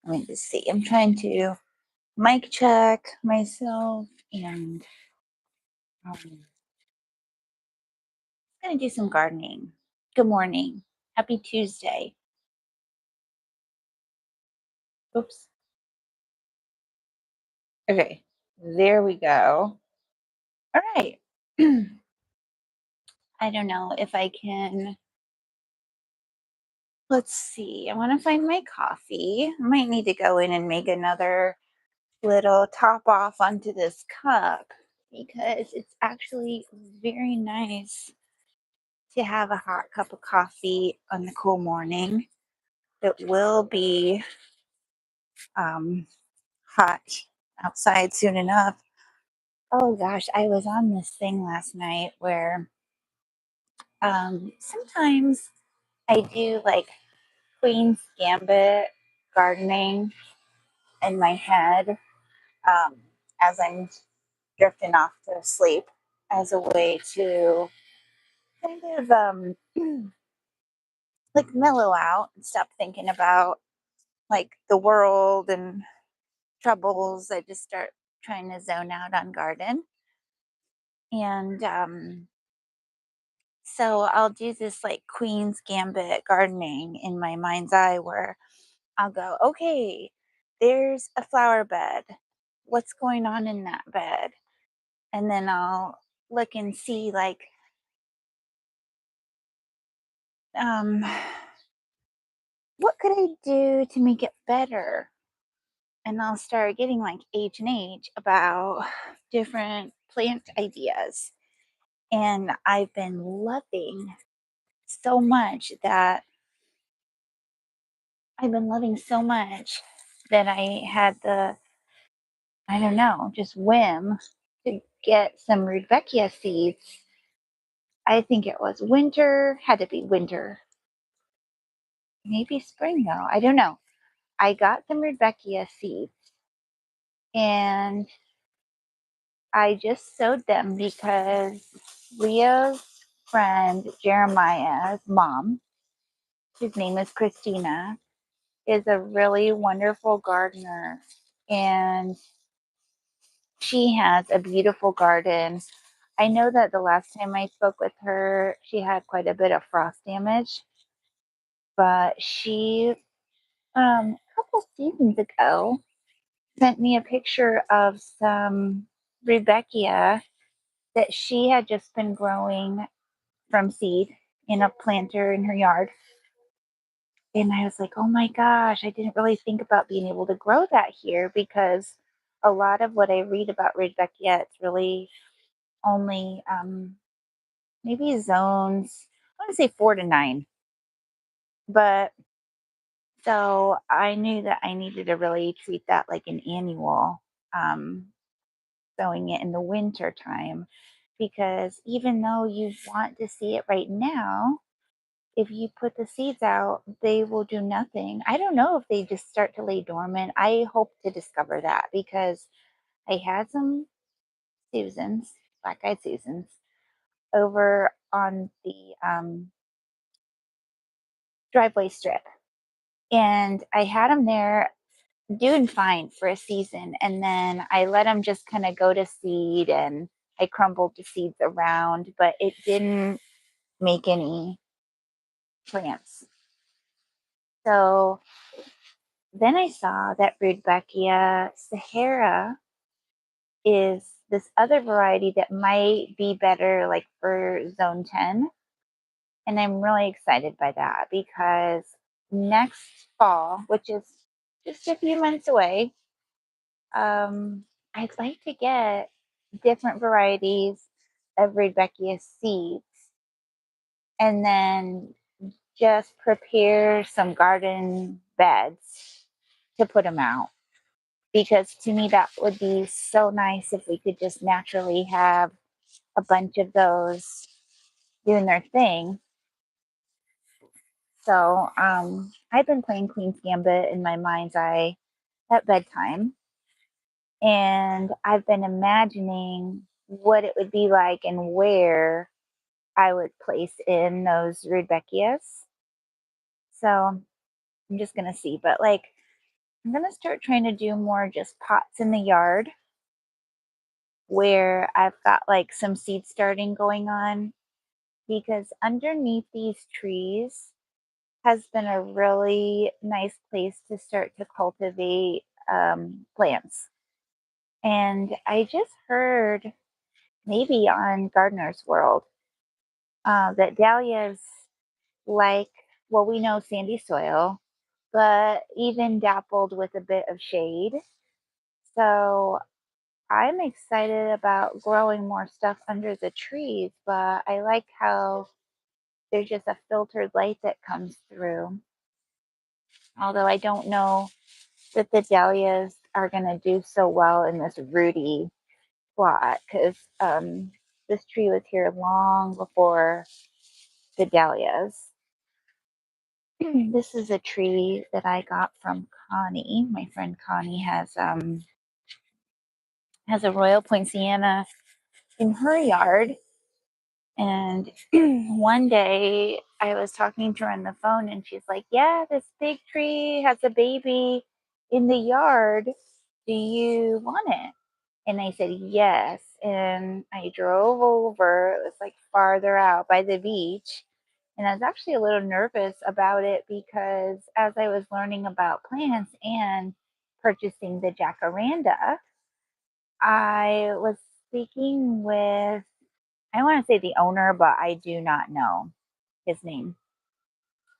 Let me just see. I'm trying to mic check myself and gonna do some gardening. Good morning. Happy Tuesday. Oops. Okay. There we go. All right. I don't know if I can. Let's see. I want to find my coffee. I might need to go in and make another little top off onto this cup because it's actually very nice to have a hot cup of coffee on the cool morning. It will be um, hot outside soon enough. Oh gosh, I was on this thing last night where sometimes I do like Queen's Gambit gardening in my head um, as I'm drifting off to sleep as a way to kind of like mellow out and stop thinking about like the world and troubles. I just start trying to zone out on garden. And so I'll do this like Queen's Gambit gardening in my mind's eye where I'll go, okay, there's a flower bed. What's going on in that bed? And then I'll look and see like um what could I do to make it better? And I'll start getting like H and H about different plant ideas. And I've been loving so much that I had the, I don't know, just whim to get some Rudbeckia seeds. I think it was winter, had to be winter, maybe spring though. I don't know. I got some Rudbeckia seeds and I just sowed them because Leo's friend Jeremiah's mom, whose name is Christina, is a really wonderful gardener. And she has a beautiful garden. I know that the last time I spoke with her, she had quite a bit of frost damage, but she, a couple seasons ago, sent me a picture of some Rudbeckia that she had just been growing from seed in a planter in her yard. And I was like, oh my gosh, I didn't really think about being able to grow that here because a lot of what I read about Rudbeckia, it's really only maybe zones, I want to say 4 to 9. But so I knew that I needed to really treat that like an annual, um, sowing it in the winter time. Because even though you want to see it right now, if you put the seeds out, they will do nothing. I don't know if they just start to lay dormant. I hope to discover that because I had some Susans, black eyed Susans, over on the driveway strip. And I had them there doing fine for a season. And then I let them just kind of go to seed and I crumbled the seeds around, but it didn't make any plants. So then I saw that Rudbeckia Sahara is this other variety that might be better like for zone 10. And I'm really excited by that because next fall, which is just a few months away, I'd like to get different varieties of Rudbeckia seeds and then just prepare some garden beds to put them out. Because to me, that would be so nice if we could just naturally have a bunch of those doing their thing. So I've been playing Queen's Gambit in my mind's eye at bedtime. And I've been imagining what it would be like and where I would place in those Rudbeckias. So I'm just going to see. But like I'm going to start trying to do more just pots in the yard where I've got like some seed starting going on, because underneath these trees has been a really nice place to start to cultivate plants. And I just heard, maybe on Gardener's World, that dahlias like, well, we know sandy soil, but even dappled with a bit of shade. So I'm excited about growing more stuff under the trees, but I like how there's just a filtered light that comes through. Although I don't know that the dahlias are going to do so well in this rooty plot, because this tree was here long before the dahlias. This is a tree that I got from Connie. My friend Connie has a royal poinciana in her yard. And one day I was talking to her on the phone and she's like, "Yeah, this big tree has a baby in the yard. Do you want it?" And I said, "Yes." And I drove over, it was like farther out by the beach. And I was actually a little nervous about it because as I was learning about plants and purchasing the jacaranda, I was speaking with, I want to say the owner, but I do not know his name.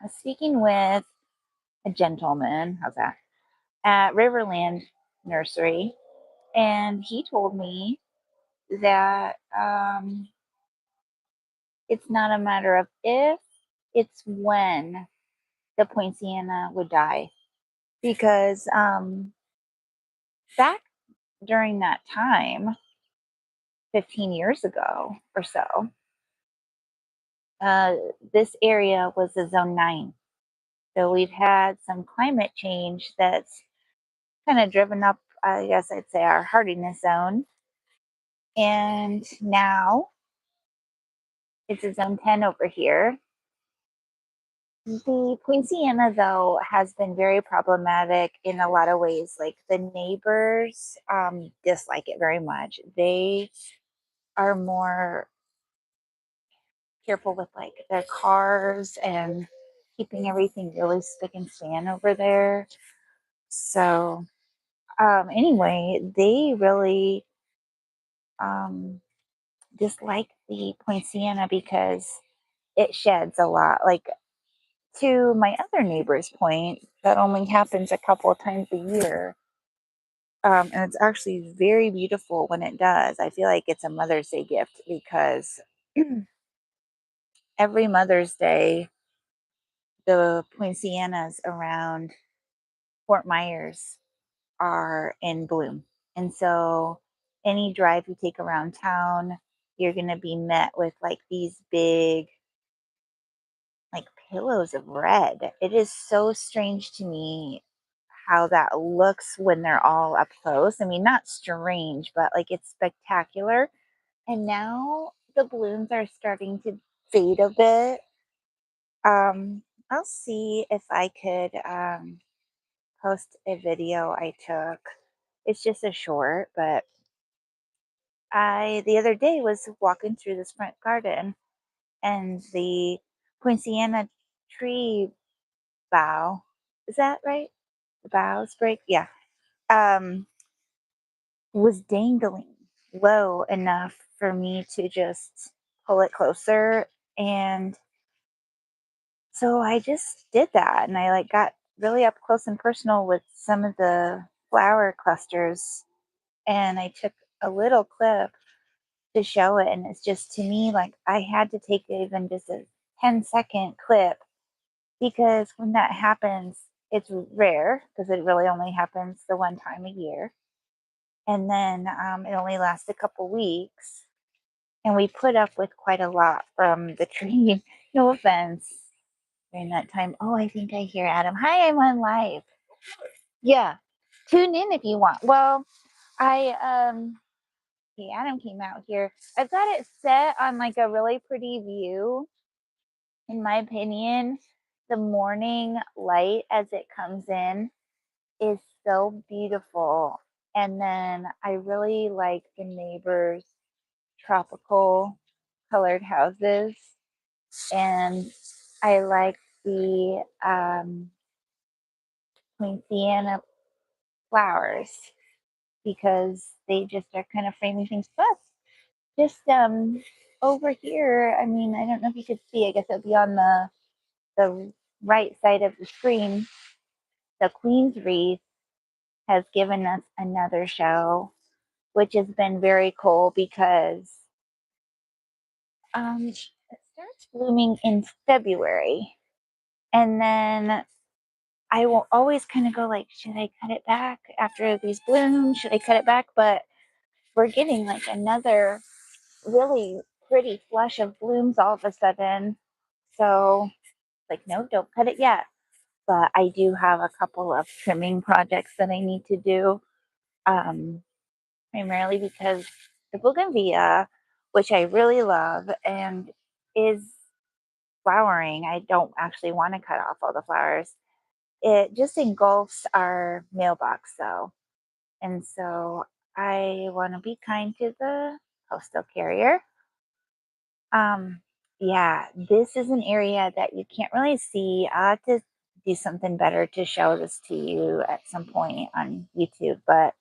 I was speaking with a gentleman, how's that, at Riverland Nursery, and he told me that it's not a matter of if, it's when the poinciana would die. Because back during that time, 15 years ago or so, uh, this area was a zone 9. So we've had some climate change that's kind of driven up, I guess I'd say, our hardiness zone. And now it's a zone 10 over here. The poinciana, though, has been very problematic in a lot of ways. Like the neighbors dislike it very much. They are more careful with like their cars and keeping everything really spick and span over there. So, anyway, they really um, dislike the poinciana because it sheds a lot. Like, to my other neighbor's point, that only happens a couple of times a year. And it's actually very beautiful when it does. I feel like it's a Mother's Day gift because every Mother's Day, the poincianas around Fort Myers are in bloom. And so any drive you take around town, you're going to be met with like these big, like pillows of red. It is so strange to me how that looks when they're all up close. I mean, not strange, but like it's spectacular. And now the blooms are starting to fade a bit. I'll see if I could post a video I took. It's just a short, but I the other day was walking through this front garden and the poinciana tree bough, is that right? The boughs break? Yeah. Um, was dangling low enough for me to just pull it closer. And so I just did that. And I like got really up close and personal with some of the flower clusters. And I took a little clip to show it. And it's just, to me, like I had to take even just a 10-second clip, because when that happens, it's rare because it really only happens the one time a year. And then it only lasts a couple weeks. And we put up with quite a lot from the tree. No offense during that time. Oh, I think I hear Adam. Hi, I'm on live. Yeah, tune in if you want. Well, okay, Adam came out here. I've got it set on like a really pretty view. In my opinion, the morning light as it comes in is so beautiful. And then I really like the neighbors' tropical colored houses. And I like the Poinciana flowers because they just are kind of framing things. Plus, just over here, I mean, I don't know if you could see, I guess it would be on the right side of the screen. The Queen's Wreath has given us another show, which has been very cool because it starts blooming in February. And then I will always kind of go like, should I cut it back after these blooms? Should I cut it back? But we're getting like another really pretty flush of blooms all of a sudden. So like, no, don't cut it yet. But I do have a couple of trimming projects that I need to do. Um, Primarily because the bougainvillea, which I really love and is flowering, I don't actually want to cut off all the flowers. It just engulfs our mailbox, though. And so I want to be kind to the postal carrier. Um, yeah, this is an area that you can't really see. I have to do something better to show this to you at some point on YouTube, but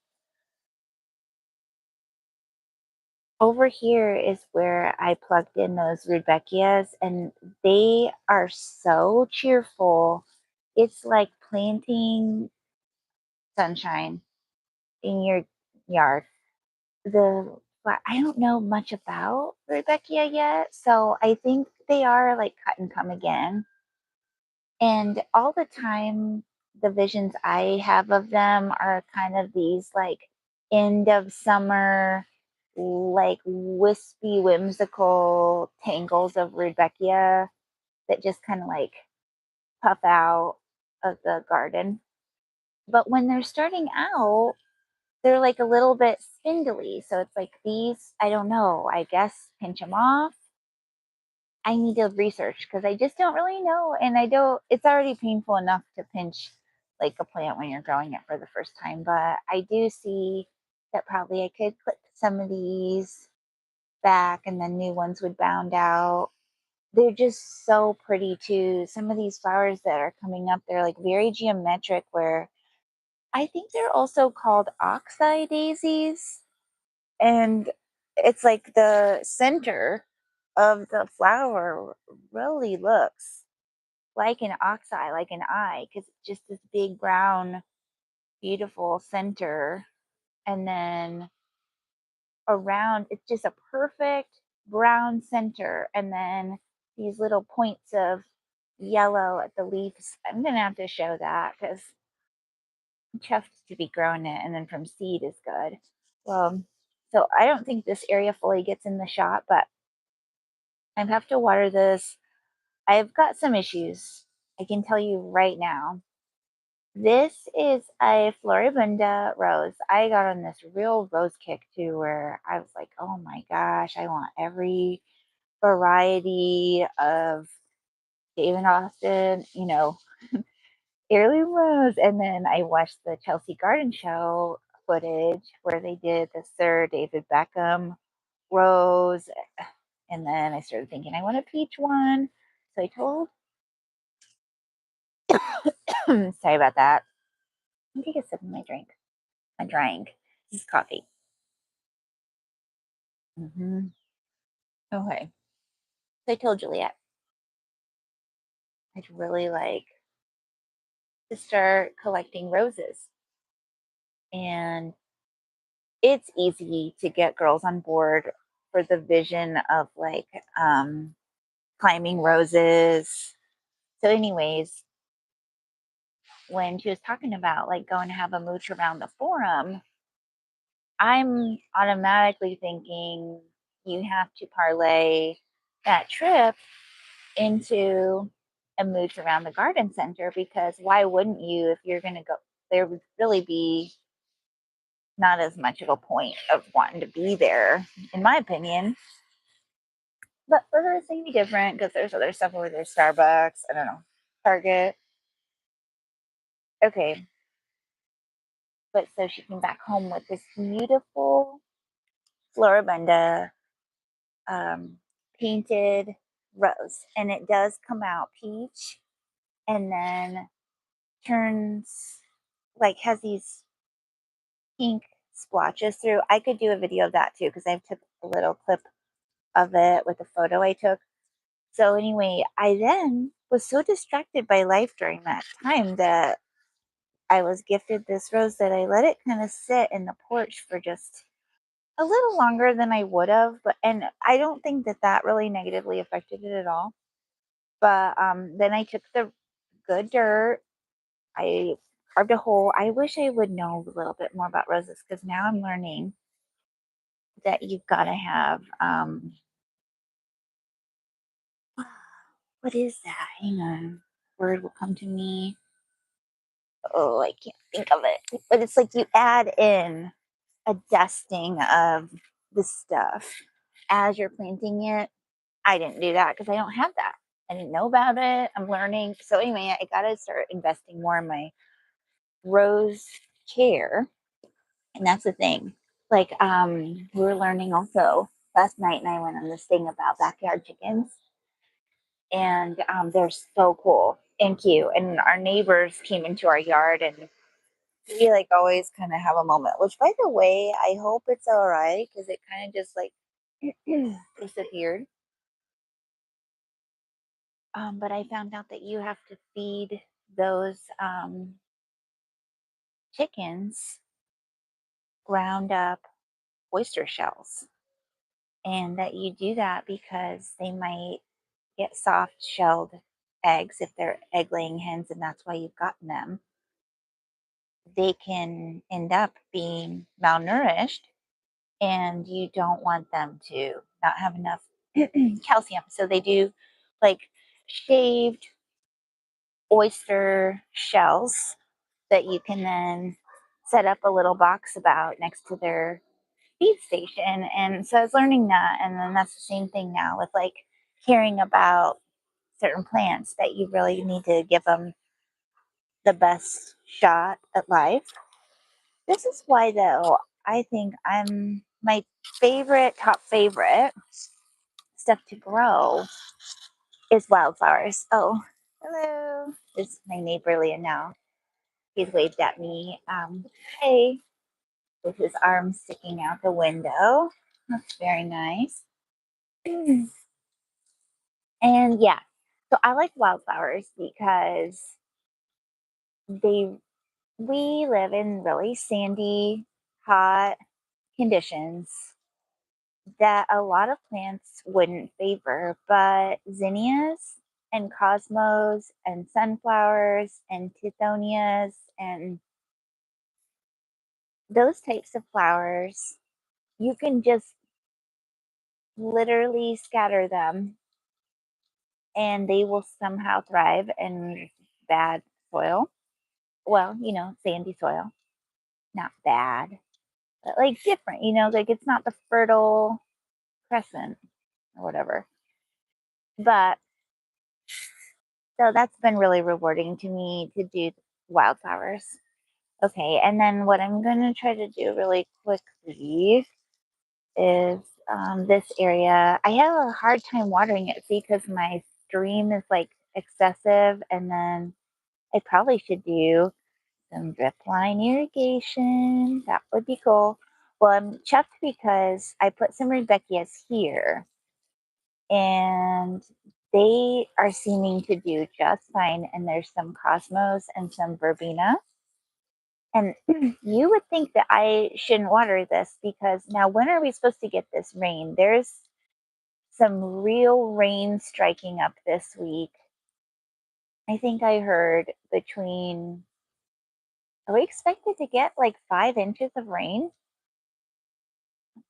over here is where I plugged in those rudbeckias, and they are so cheerful. It's like planting sunshine in your yard. I don't know much about rudbeckia yet, so I think they are like cut and come again. And all the time, the visions I have of them are kind of these like end of summer, like wispy, whimsical tangles of Rudbeckia that just kind of like puff out of the garden. But when they're starting out, they're like a little bit spindly. So it's like these, I don't know, I guess pinch them off. I need to research because I just don't really know. And I don't, it's already painful enough to pinch like a plant when you're growing it for the first time. But I do see that probably I could clip some of these back and then new ones would bound out. They're just so pretty too. Some of these flowers that are coming up, they're like very geometric, where I think they're also called oxeye daisies. And it's like the center of the flower really looks like an ox eye, like an eye, because it's just this big brown, beautiful center. And then around, it's just a perfect brown center. And then these little points of yellow at the leaves. I'm going to have to show that because I'm chuffed to be growing it. And then from seed is good. Well, so I don't think this area fully gets in the shot, but I have to water this. I've got some issues. I can tell you right now. This is a Floribunda rose. I got on this real rose kick too, where I was like, oh my gosh, I want every variety of David Austin, heirloom rose. And then I watched the Chelsea Garden Show footage where they did the Sir David Beckham rose. And then I started thinking, I want a peach one. So I told, sorry about that. Let me take a sip of my drink. I'm drying. This is coffee. Okay. So I told Juliet I'd really like to start collecting roses. And it's easy to get girls on board for the vision of like climbing roses. So, anyways, when she was talking about like going to have a mooch around the forum, I'm automatically thinking you have to parlay that trip into a mooch around the garden center, because why wouldn't you? If you're going to go, there would really be not as much of a point of wanting to be there, in my opinion. But for her, it's going to be different because there's other stuff over there, Starbucks, I don't know, Target. Okay, But so she came back home with this beautiful Floribunda um, painted rose, and it does come out peach, and then turns like has these pink splotches through. I could do a video of that too because I took a little clip of it with a photo I took. So anyway, I then was so distracted by life during that time that I was gifted this rose that I let it kind of sit in the porch for just a little longer than I would have, but and I don't think that that really negatively affected it at all. But then I took the good dirt, I carved a hole. I wish I would know a little bit more about roses because now I'm learning that you've got to have what is that? Hang on, word will come to me. Oh, I can't think of it. But it's like you add in a dusting of the stuff as you're planting it. I didn't do that because I don't have that. I didn't know about it. I'm learning. So anyway, I got to start investing more in my rose care. And that's the thing. Like, we were learning also last night, and I went on this thing about backyard chickens, and they're so cool and cute. And our neighbors came into our yard, and we like always kind of have a moment. Which, by the way, I hope it's all right because it kind of just like disappeared. But I found out that you have to feed those chickens ground up oyster shells, and that you do that because they might get soft shelled eggs if they're egg laying hens, and that's why you've gotten them. They can end up being malnourished, and you don't want them to not have enough calcium. So they do like shaved oyster shells that you can then set up a little box about next to their feed station. And so I was learning that. And then that's the same thing now with like caring about certain plants that you really need to give them the best shot at life. This is why, though, I think I'm my top favorite stuff to grow is wildflowers. Oh, hello. This is my neighbor Leah now. He's waved at me. Hey, with his arms sticking out the window. That's very nice. And yeah, so I like wildflowers because they we live in really sandy, hot conditions that a lot of plants wouldn't favor, but zinnias and cosmos and sunflowers and tithonias and those types of flowers, you can just literally scatter them and they will somehow thrive in bad soil. Well, sandy soil, not bad, but like different, like it's not the fertile crescent or whatever. But so that's been really rewarding to me to do wildflowers. Okay, and then what I'm going to try to do really quickly is this area. I have a hard time watering it, see, because my stream is like excessive, and then I probably should do some drip line irrigation. That would be cool. Well, I'm chuffed because I put some Rebecca's here and they are seeming to do just fine. And there's some Cosmos and some Verbena. And you would think that I shouldn't water this because now when are we supposed to get this rain? There's some real rain striking up this week. I think I heard are we expected to get like 5 inches of rain?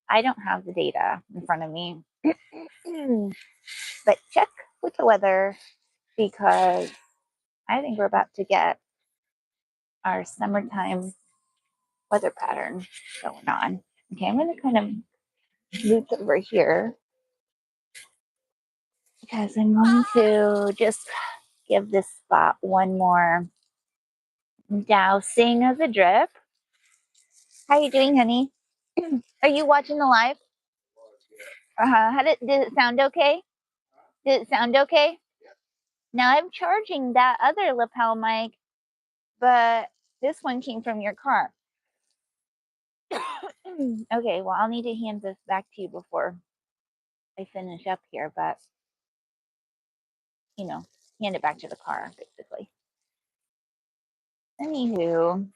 I don't have the data in front of me. But check with the weather because I think we're about to get our summertime weather pattern going on. Okay, I'm going to kind of loop over here because I'm going to just give this spot one more dousing of the drip. How you doing, honey? Are you watching the live? How did it sound okay? Did it sound okay? Now I'm charging that other lapel mic, but this one came from your car. Okay, well, I'll need to hand this back to you before I finish up here, but you know, hand it back to the car, basically. Anywho,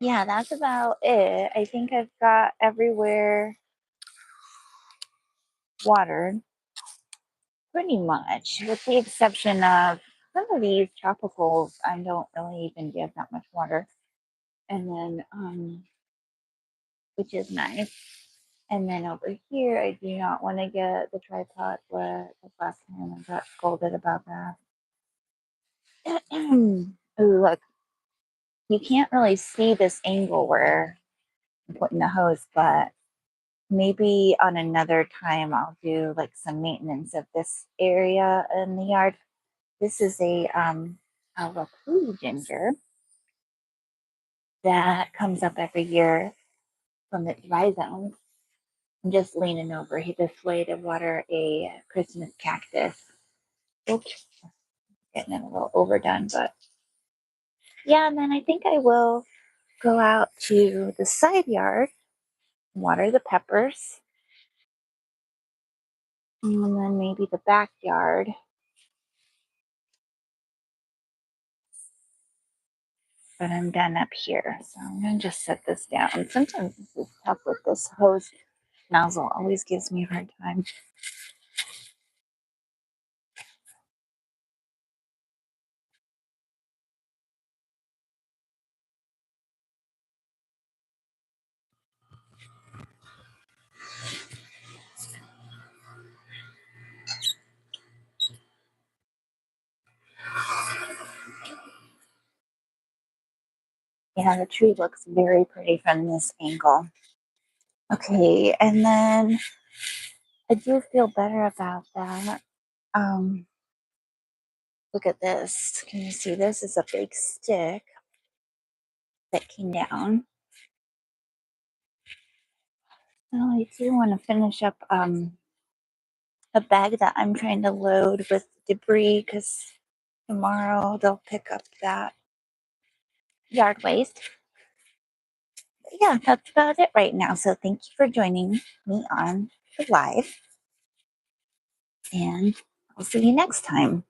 yeah, that's about it. I think I've got everywhere watered pretty much, with the exception of some of these tropicals. I don't really even give that much water, and then which is nice. And then over here, I do not want to get the tripod wet. The last time I got scolded about that. Ooh, look, you can't really see this angle where I'm putting the hose, but maybe on another time I'll do like some maintenance of this area in the yard. This is a Alapu ginger that comes up every year from its rhizomes. I'm just leaning over this way to water a Christmas cactus. Oops, getting it a little overdone, but yeah. And then I think I will go out to the side yard, water the peppers, and then maybe the backyard. But I'm done up here, so I'm gonna just set this down. Sometimes this is tough with this hose nozzle. Always gives me a hard time. Yeah, the tree looks very pretty from this angle. Okay, and then I do feel better about that. Um, Look at this. Can you see this? Is a big stick that came down. Well, I do want to finish up a bag that I'm trying to load with debris because tomorrow they'll pick up that yard waste. But yeah, that's about it right now. So thank you for joining me on the live, and I'll see you next time.